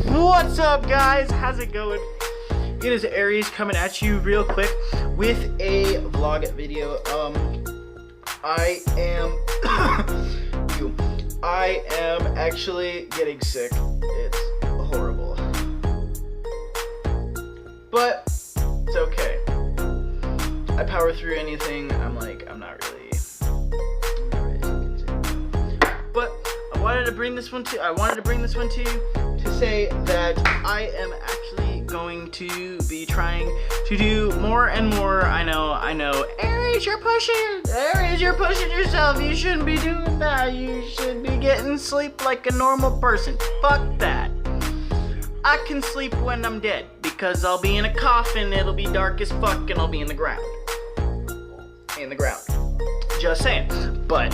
What's up, guys? How's it going? It is Aries coming at you real quick with a vlog video. I am actually getting sick. It's horrible, but it's okay. I power through anything. I'm not really concerned. But I wanted to bring this one to you to say that I am actually going to be trying to do more and more. I know. Aries, you're pushing yourself. You shouldn't be doing that. You should be getting sleep like a normal person. Fuck that. I can sleep when I'm dead because I'll be in a coffin. It'll be dark as fuck and I'll be in the ground. Just saying. But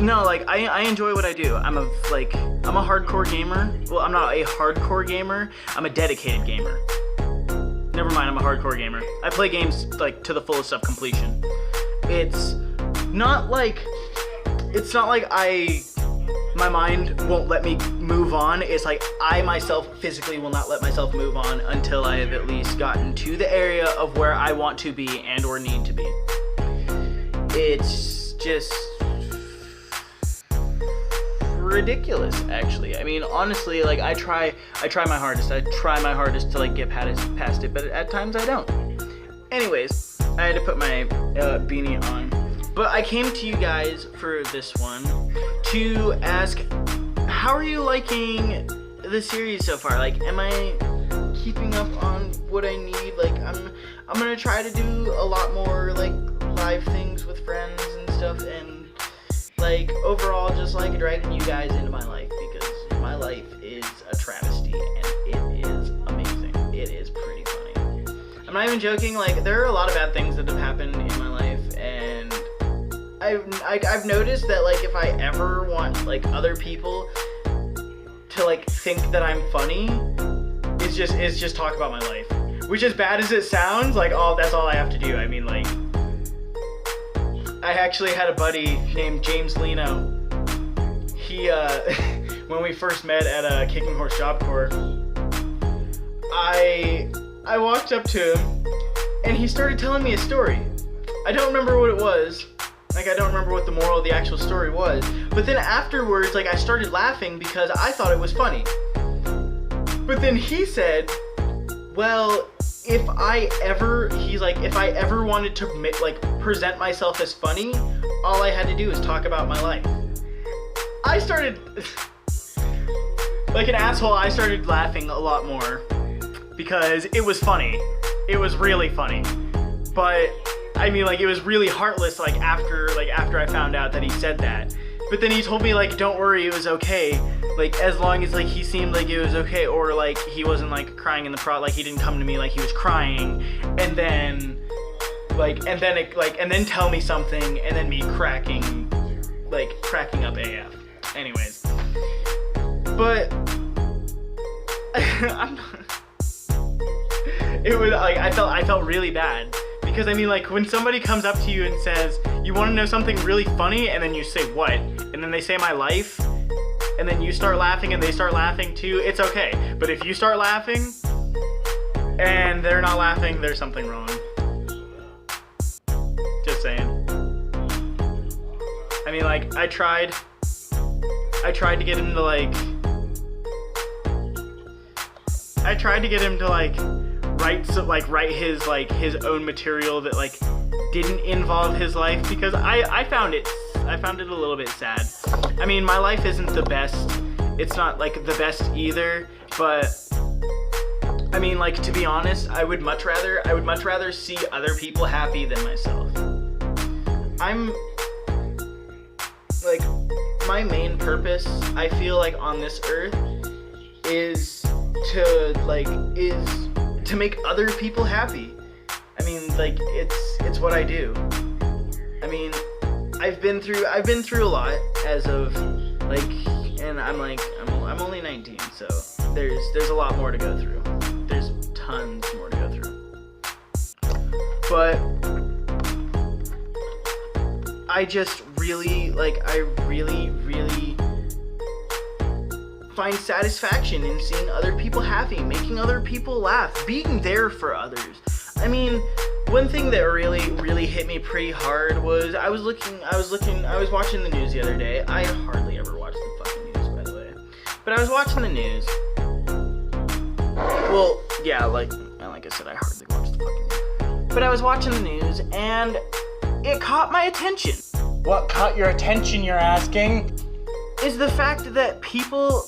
no, I enjoy what I do. I'm a hardcore gamer. Well, I'm not a hardcore gamer. I'm a dedicated gamer. Never mind, I'm a hardcore gamer. I play games to the fullest of completion. It's not like my mind won't let me move on. It's like I myself physically will not let myself move on until I have at least gotten to the area of where I want to be and or need to be. It's just ridiculous, actually. I mean, honestly, I try my hardest. I try my hardest to get past it, but at times I don't. Anyways, I had to put my beanie on. But I came to you guys for this one to ask, how are you liking the series so far? Am I keeping up on what I need? I'm gonna try to do a lot more live things with friends and stuff, and overall just dragging you guys into my life, because my life is a travesty and it is amazing. It is pretty funny. I'm not even joking. There are a lot of bad things that have happened in my life, and I've noticed that if I ever want other people to think that I'm funny, it's just talk about my life. Which, as bad as it sounds, that's all I have to do. I mean, I actually had a buddy named James Lino. He, when we first met at a Kicking Horse Job Corps, I walked up to him and he started telling me a story. I don't remember what it was. I don't remember what the moral of the actual story was. But then afterwards, I started laughing because I thought it was funny. But then he said, well, if I ever wanted to present myself as funny, all I had to do was talk about my life. I started, like an asshole, I started laughing a lot more because it was funny. It was really funny. But I mean, it was really heartless after I found out that he said that. But then he told me don't worry, it was okay. As long as he seemed like it was okay, or he wasn't crying in the prod, he didn't come to me he was crying, and then and then tell me something, and then me cracking up AF. Anyways, but it was I felt really bad. Because I mean, when somebody comes up to you and says, you want to know something really funny, and then you say, what? And then they say my life, and then you start laughing and they start laughing too, it's okay. But if you start laughing and they're not laughing, there's something wrong. Just saying. I mean, I tried to get him to write his own material that didn't involve his life, because I found it a little bit sad. I mean, my life isn't the best. It's not the best either, but I mean, to be honest, I would much rather see other people happy than myself. I'm my main purpose, I feel on this earth is to make other people happy. I mean, it's what I do. I mean, I've been through a lot as of and I'm only 19, so there's a lot more to go through. There's tons more to go through. But I just really I really find satisfaction in seeing other people happy, making other people laugh, being there for others. I mean, one thing that really hit me pretty hard was I was watching the news the other day. I hardly ever watch the fucking news, by the way. But I was watching the news. Well, yeah, like I said, I hardly watch the fucking news. But I was watching the news and it caught my attention. What caught your attention, you're asking? Is the fact that people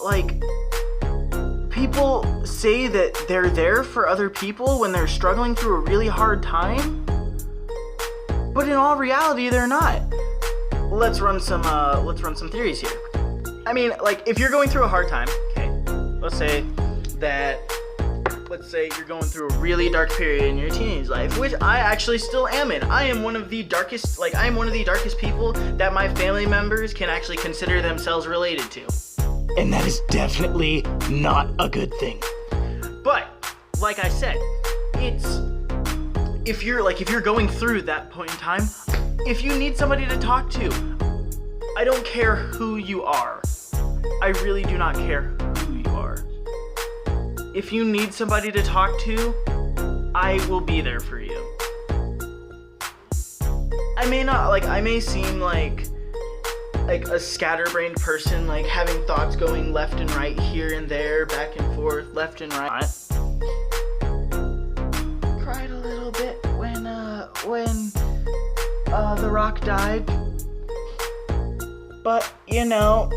say that they're there for other people when they're struggling through a really hard time, but in all reality they're not. Let's run some theories here. I mean, like, if you're going through a hard time, okay, let's say you're going through a really dark period in your teenage life, which I actually still am in. I am one of the darkest people that my family members can actually consider themselves related to. And that is definitely not a good thing. But, like I said, if you're going through that point in time, if you need somebody to talk to, I don't care who you are. I really do not care who you are. If you need somebody to talk to, I will be there for you. I may seem like a scatterbrained person, like having thoughts going left and right, here and there, back and forth, left and right. Cried a little bit when The Rock died. But, you know,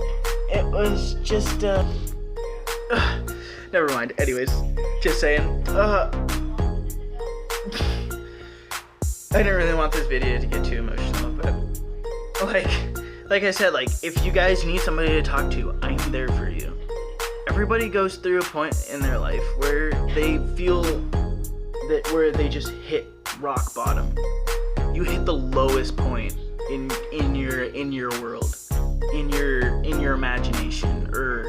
it was just, never mind. Anyways, just saying, I didn't really want this video to get too emotional, but, like I said, if you guys need somebody to talk to, I'm there for you. Everybody goes through a point in their life where they feel where they just hit rock bottom. You hit the lowest point in your world, in your imagination, or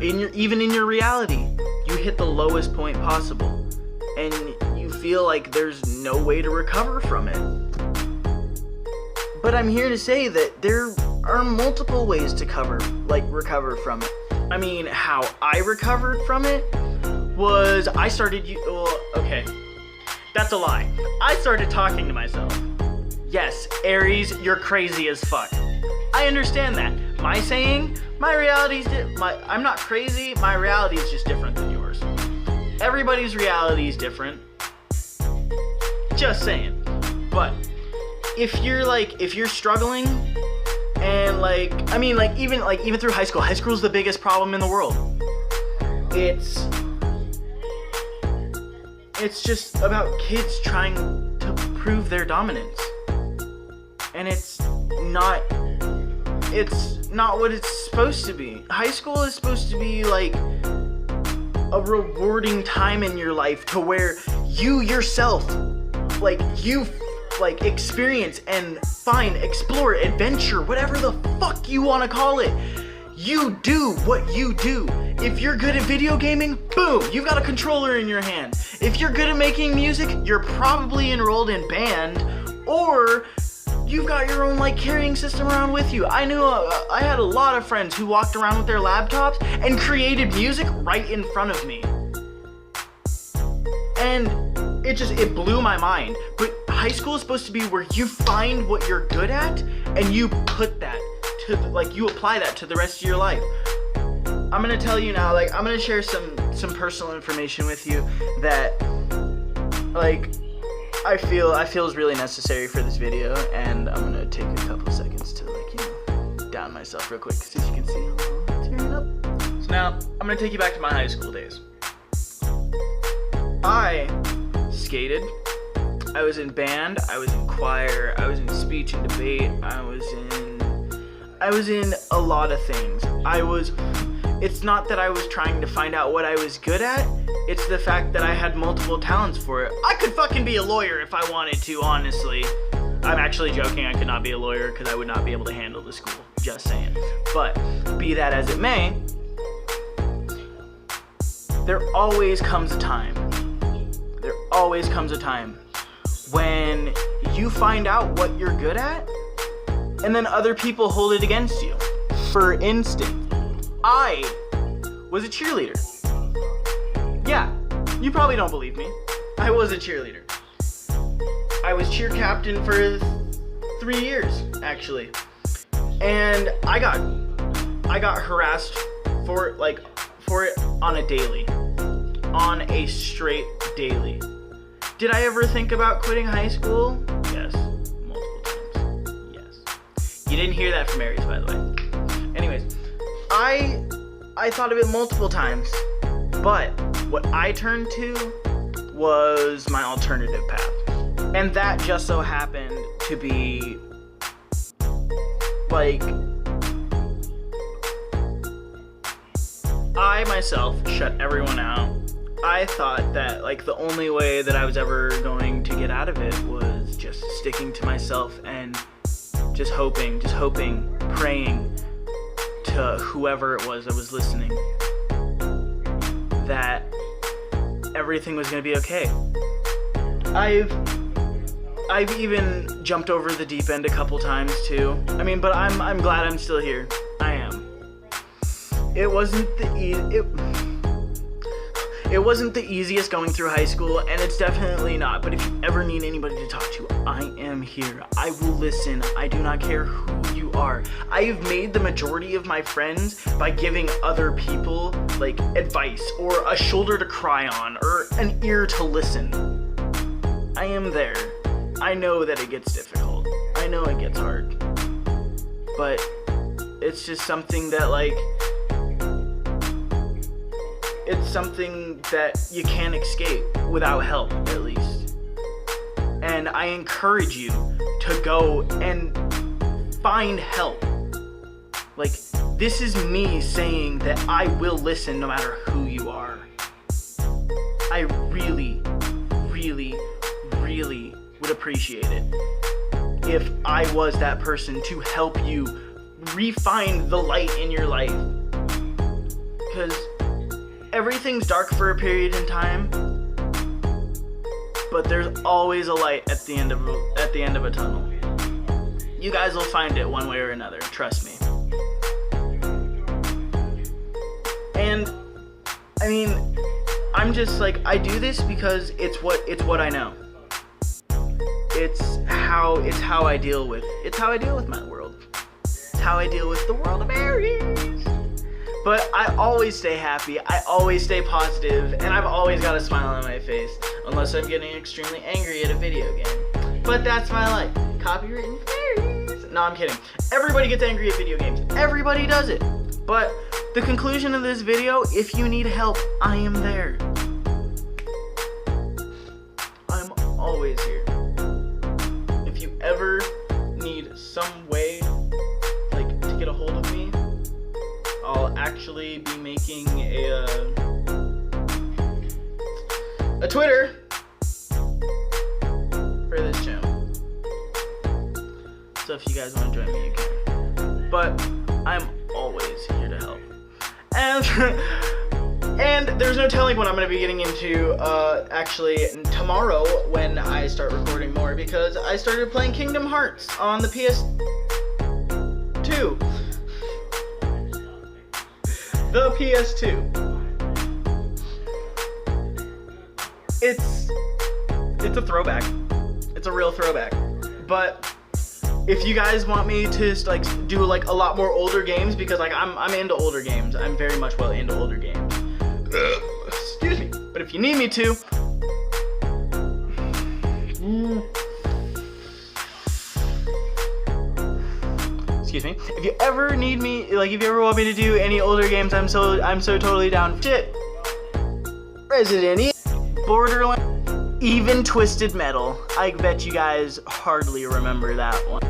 even in your reality. You hit the lowest point possible, and you feel like there's no way to recover from it. But I'm here to say that there are multiple ways to recover from it. I mean, how I recovered from it was okay, that's a lie. I started talking to myself. Yes, Aries, you're crazy as fuck. I understand that. I'm not crazy, my reality is just different than yours. Everybody's reality is different. Just saying. But if you're struggling, and even through high school is the biggest problem in the world. It's just about kids trying to prove their dominance. And it's not what it's supposed to be. High school is supposed to be like a rewarding time in your life to where you yourself, experience and find, explore, adventure, whatever the fuck you want to call it. You do what you do. If you're good at video gaming, boom, you've got a controller in your hand. If you're good at making music, you're probably enrolled in band, or you've got your own carrying system around with you. I had a lot of friends who walked around with their laptops and created music right in front of me. And it blew my mind. But high school is supposed to be where you find what you're good at and you put that you apply that to the rest of your life. I'm gonna tell you now, I'm gonna share some personal information with you that I feel is really necessary for this video, and I'm gonna take a couple seconds to down myself real quick, because as you can see, I'm tearing up. So now I'm gonna take you back to my high school days. I skated, I was in band, I was in choir, I was in speech and debate, I was in a lot of things. It's not that I was trying to find out what I was good at, it's the fact that I had multiple talents for it. I could fucking be a lawyer if I wanted to, honestly. I'm actually joking, I could not be a lawyer because I would not be able to handle the school, just saying. But be that as it may, there always comes a time when you find out what you're good at, and then other people hold it against you. For instance, I was a cheerleader. Yeah, you probably don't believe me. I was a cheerleader. I was cheer captain for 3 years, actually. And I got harassed for it on a daily. On a straight daily. Did I ever think about quitting high school? Yes. Multiple times. Yes. You didn't hear that from Aries, by the way. Anyways, I thought of it multiple times. But what I turned to was my alternative path. And that just so happened to be like, I myself shut everyone out. I thought that like the only way that I was ever going to get out of it was just sticking to myself and just hoping, praying to whoever it was that was listening that everything was going to be okay. I've even jumped over the deep end a couple times too. I mean, but I'm glad I'm still here. I am. It wasn't the easiest going through high school, and it's definitely not. But if you ever need anybody to talk to, I am here. I will listen. I do not care who you are. I have made the majority of my friends by giving other people like advice or a shoulder to cry on or an ear to listen. I am there. I know that it gets difficult. I know it gets hard. But it's just something that like, it's something that you can't escape without help, at least. And I encourage you to go and find help. Like, this is me saying that I will listen no matter who you are. I really, really, really would appreciate it if I was that person to help you refine the light in your life. Because everything's dark for a period in time, but there's always a light at the end of a tunnel. You guys will find it one way or another, trust me. And I mean, I'm just like, I do this because it's what I know. It's how I deal with my world. It's how I deal with the world of Aries. But I always stay happy, I always stay positive, and I've always got a smile on my face, unless I'm getting extremely angry at a video game. But that's my life. Copywritten Aries. No, I'm kidding. Everybody gets angry at video games. Everybody does it. But the conclusion of this video, if you need help, I am there. I'm always here. If you ever need some way, like, to get a hold of me, I'll actually be making a Twitter for this channel. So if you guys want to join me, you can. But I'm always here to help. And there's no telling what I'm going to be getting into actually tomorrow when I start recording more, because I started playing Kingdom Hearts on the PS2. The PS2. It's a throwback. It's a real throwback. But if you guys want me to like do like a lot more older games, because like I'm into older games. I'm very much well into older games. Excuse me. But if you need me to, excuse me. If you ever need me, like if you ever want me to do any older games, I'm so totally down. Shit. Resident Evil, Borderlands, even Twisted Metal. I bet you guys hardly remember that one.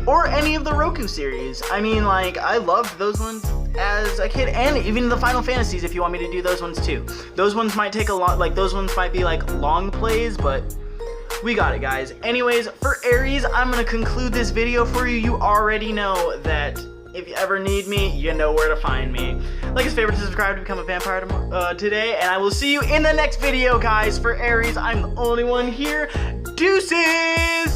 Or any of the Roku series. I mean, like, I loved those ones as a kid, and even the Final Fantasies if you want me to do those ones too. Those ones might take a lot, like those ones might be like long plays, but we got it, guys. Anyways, for Aries, I'm gonna conclude this video for you. You already know that if you ever need me, you know where to find me. Like us, favorite, subscribe to become a vampire today, and I will see you in the next video, guys. For Aries, I'm the only one here. Deuces!